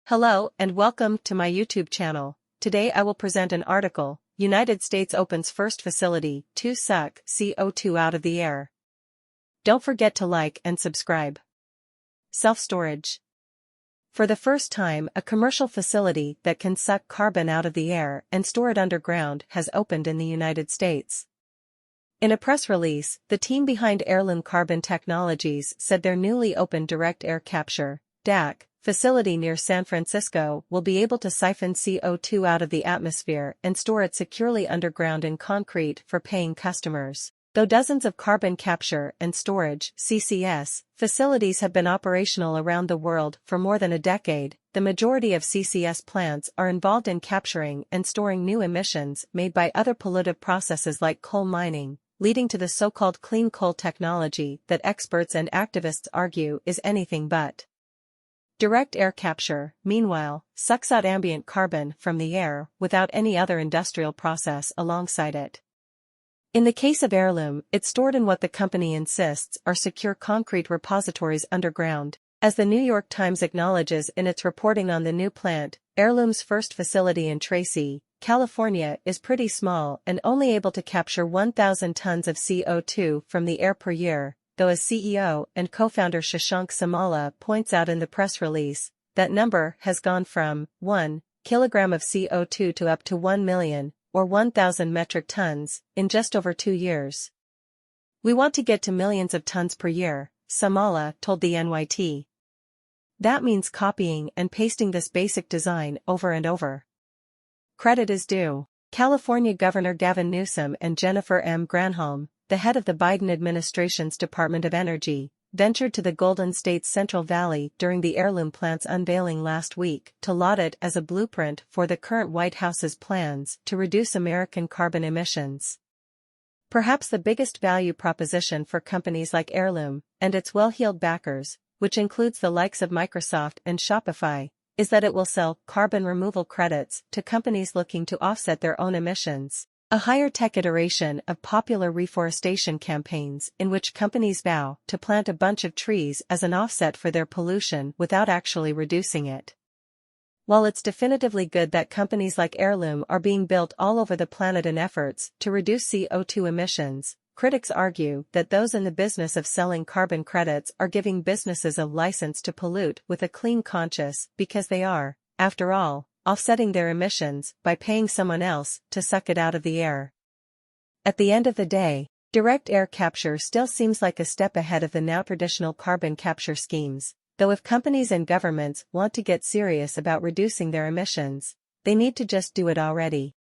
Hello and welcome to my YouTube channel. Today I will present an article, United States opens first facility to suck CO2 out of the air. Don't forget to like and subscribe. Self-storage. For the first time, a commercial facility that can suck carbon out of the air and store it underground has opened in the United States. In a press release, the team behind Heirloom Carbon Technologies said their newly opened direct air capture (DAC) facility near San Francisco will be able to siphon CO2 out of the atmosphere and store it securely underground in concrete for paying customers. Though dozens of carbon capture and storage (CCS) facilities have been operational around the world for more than a decade, the majority of CCS plants are involved in capturing and storing new emissions made by other pollutive processes like coal mining, leading to the so-called clean coal technology that experts and activists argue is anything but. Direct air capture, meanwhile, sucks out ambient carbon from the air without any other industrial process alongside it. In the case of Heirloom, it's stored in what the company insists are secure concrete repositories underground. As the New York Times acknowledges in its reporting on the new plant, Heirloom's first facility in Tracy, California is pretty small and only able to capture 1,000 tons of CO2 from the air per year, though as CEO and co-founder Shashank Samala points out in the press release, that number has gone from 1 kilogram of CO2 to up to 1 million, or 1,000 metric tons, in just over 2 years. We want to get to millions of tons per year, Samala told the NYT. That means copying and pasting this basic design over and over. Credit is due. California Governor Gavin Newsom and Jennifer M. Granholm, the head of the Biden administration's Department of Energy, ventured to the Golden State's Central Valley during the Heirloom plant's unveiling last week to laud it as a blueprint for the current White House's plans to reduce American carbon emissions. Perhaps the biggest value proposition for companies like Heirloom and its well-heeled backers, which includes the likes of Microsoft and Shopify, is that it will sell carbon removal credits to companies looking to offset their own emissions. A higher-tech iteration of popular reforestation campaigns in which companies vow to plant a bunch of trees as an offset for their pollution without actually reducing it. While it's definitively good that companies like Heirloom are being built all over the planet in efforts to reduce CO2 emissions, critics argue that those in the business of selling carbon credits are giving businesses a license to pollute with a clean conscience because they are, after all, offsetting their emissions by paying someone else to suck it out of the air. At the end of the day, direct air capture still seems like a step ahead of the now traditional carbon capture schemes, though if companies and governments want to get serious about reducing their emissions, they need to just do it already.